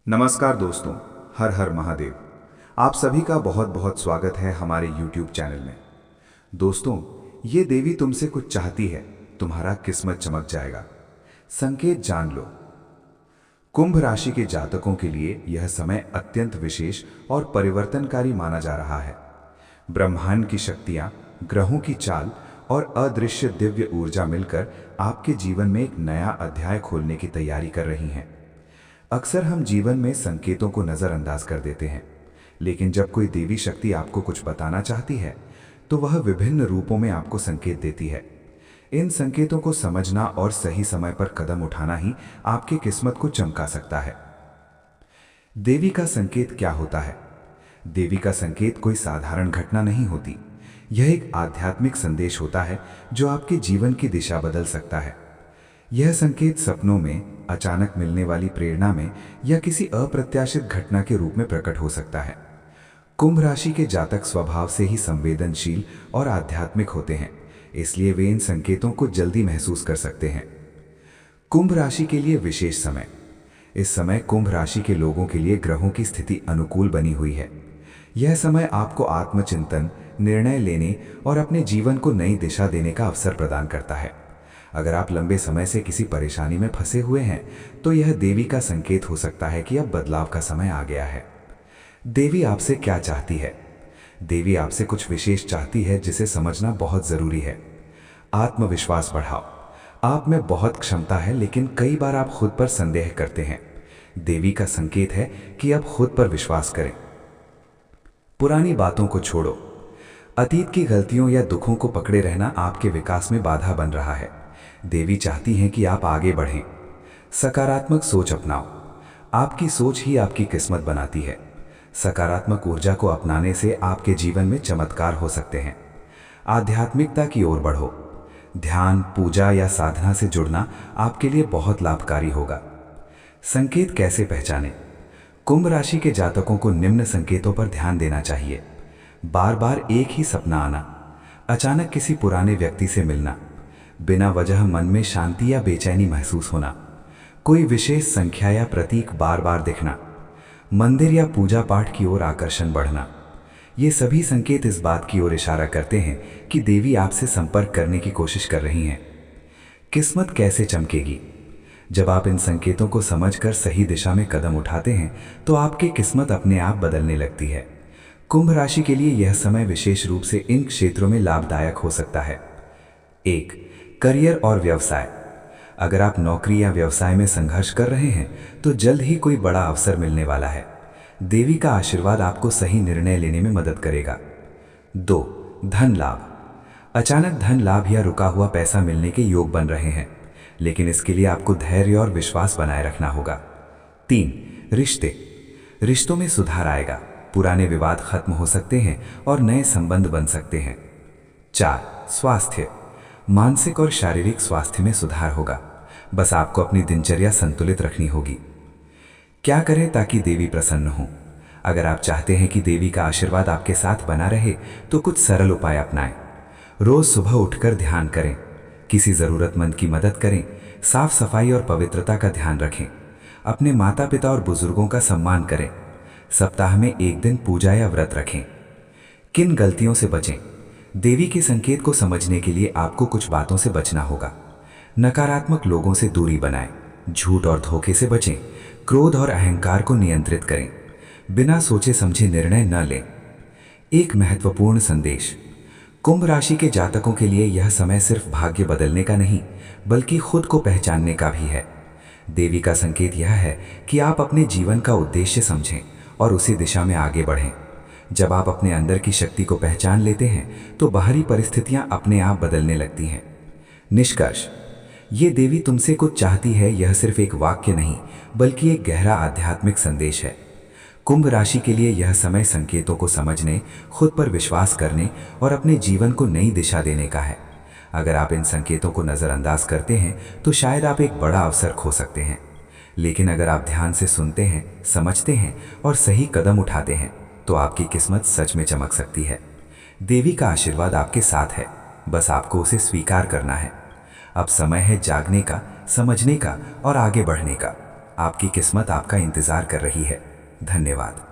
नमस्कार दोस्तों, हर हर महादेव। आप सभी का बहुत बहुत स्वागत है हमारे YouTube चैनल में। दोस्तों, ये देवी तुमसे कुछ चाहती है, तुम्हारा किस्मत चमक जाएगा। संकेत जान लो। कुंभ राशि के जातकों के लिए यह समय अत्यंत विशेष और परिवर्तनकारी माना जा रहा है। ब्रह्मांड की शक्तियां, ग्रहों की चाल और अदृश्य दिव्य ऊर्जा मिलकर आपके जीवन में एक नया अध्याय खोलने की तैयारी कर रही हैं। अक्सर हम जीवन में संकेतों को नज़रअंदाज कर देते हैं, लेकिन जब कोई देवी शक्ति आपको कुछ बताना चाहती है तो वह विभिन्न रूपों में आपको संकेत देती है। इन संकेतों को समझना और सही समय पर कदम उठाना ही आपकी किस्मत को चमका सकता है। देवी का संकेत क्या होता है? देवी का संकेत कोई साधारण घटना नहीं होती। यह एक आध्यात्मिक संदेश होता है जो आपके जीवन की दिशा बदल सकता है। यह संकेत सपनों में, अचानक मिलने वाली प्रेरणा में या किसी अप्रत्याशित घटना के रूप में प्रकट हो सकता है। कुंभ राशि के जातक स्वभाव से ही संवेदनशील और आध्यात्मिक होते हैं, इसलिए वे इन संकेतों को जल्दी महसूस कर सकते हैं। कुंभ राशि के लिए विशेष समय। इस समय कुंभ राशि के लोगों के लिए ग्रहों की स्थिति अनुकूल बनी हुई है। यह समय आपको आत्मचिंतन, निर्णय लेने और अपने जीवन को नई दिशा देने का अवसर प्रदान करता है। अगर आप लंबे समय से किसी परेशानी में फंसे हुए हैं तो यह देवी का संकेत हो सकता है कि अब बदलाव का समय आ गया है। देवी आपसे क्या चाहती है? देवी आपसे कुछ विशेष चाहती है जिसे समझना बहुत जरूरी है। आत्मविश्वास बढ़ाओ। आप में बहुत क्षमता है, लेकिन कई बार आप खुद पर संदेह करते हैं। देवी का संकेत है कि अब खुद पर विश्वास करें। पुरानी बातों को छोड़ो। अतीत की गलतियों या दुखों को पकड़े रहना आपके विकास में बाधा बन रहा है। देवी चाहती हैं कि आप आगे बढ़ें। सकारात्मक सोच अपनाओ। आपकी सोच ही आपकी किस्मत बनाती है। सकारात्मक ऊर्जा को अपनाने से आपके जीवन में चमत्कार हो सकते हैं। आध्यात्मिकता की ओर बढ़ो। ध्यान, पूजा या साधना से जुड़ना आपके लिए बहुत लाभकारी होगा। संकेत कैसे पहचानें? कुंभ राशि के जातकों को निम्न संकेतों पर ध्यान देना चाहिए। बार बार एक ही सपना आना, अचानक किसी पुराने व्यक्ति से मिलना, बिना वजह मन में शांति या बेचैनी महसूस होना, कोई विशेष संख्या या प्रतीक बार बार दिखना, मंदिर या पूजा पाठ की ओर आकर्षण बढ़ना। ये सभी संकेत इस बात की ओर इशारा करते हैं कि देवी आपसे संपर्क करने की कोशिश कर रही हैं। किस्मत कैसे चमकेगी? जब आप इन संकेतों को समझकर सही दिशा में कदम उठाते हैं तो आपकी किस्मत अपने आप बदलने लगती है। कुंभ राशि के लिए यह समय विशेष रूप से इन क्षेत्रों में लाभदायक हो सकता है। 1. करियर और व्यवसाय। अगर आप नौकरी या व्यवसाय में संघर्ष कर रहे हैं तो जल्द ही कोई बड़ा अवसर मिलने वाला है। देवी का आशीर्वाद आपको सही निर्णय लेने में मदद करेगा। 2. धन लाभ। अचानक धन लाभ या रुका हुआ पैसा मिलने के योग बन रहे हैं, लेकिन इसके लिए आपको धैर्य और विश्वास बनाए रखना होगा। 3. रिश्ते। रिश्तों में सुधार आएगा, पुराने विवाद खत्म हो सकते हैं और नए संबंध बन सकते हैं। 4. स्वास्थ्य। मानसिक और शारीरिक स्वास्थ्य में सुधार होगा, बस आपको अपनी दिनचर्या संतुलित रखनी होगी। क्या करें ताकि देवी प्रसन्न हो? अगर आप चाहते हैं कि देवी का आशीर्वाद आपके साथ बना रहे तो कुछ सरल उपाय अपनाएं। रोज सुबह उठकर ध्यान करें, किसी जरूरतमंद की मदद करें, साफ सफाई और पवित्रता का ध्यान रखें, अपने माता पिता और बुजुर्गों का सम्मान करें। सप्ताह में एक दिन पूजा या व्रत रखें। किन गलतियों से बचें? देवी के संकेत को समझने के लिए आपको कुछ बातों से बचना होगा। नकारात्मक लोगों से दूरी बनाएं, झूठ और धोखे से बचें, क्रोध और अहंकार को नियंत्रित करें, बिना सोचे समझे निर्णय न लें। एक महत्वपूर्ण संदेश। कुंभ राशि के जातकों के लिए यह समय सिर्फ भाग्य बदलने का नहीं, बल्कि खुद को पहचानने का भी है। देवी का संकेत यह है कि आप अपने जीवन का उद्देश्य समझें और उसी दिशा में आगे बढ़ें। जब आप अपने अंदर की शक्ति को पहचान लेते हैं तो बाहरी परिस्थितियां अपने आप बदलने लगती हैं। निष्कर्ष, ये देवी तुमसे कुछ चाहती है, यह सिर्फ एक वाक्य नहीं बल्कि एक गहरा आध्यात्मिक संदेश है। कुंभ राशि के लिए यह समय संकेतों को समझने, खुद पर विश्वास करने और अपने जीवन को नई दिशा देने का है। अगर आप इन संकेतों को नज़रअंदाज करते हैं तो शायद आप एक बड़ा अवसर खो सकते हैं, लेकिन अगर आप ध्यान से सुनते हैं, समझते हैं और सही कदम उठाते हैं तो आपकी किस्मत सच में चमक सकती है। देवी का आशीर्वाद आपके साथ है, बस आपको उसे स्वीकार करना है। अब समय है जागने का, समझने का और आगे बढ़ने का। आपकी किस्मत आपका इंतजार कर रही है। धन्यवाद।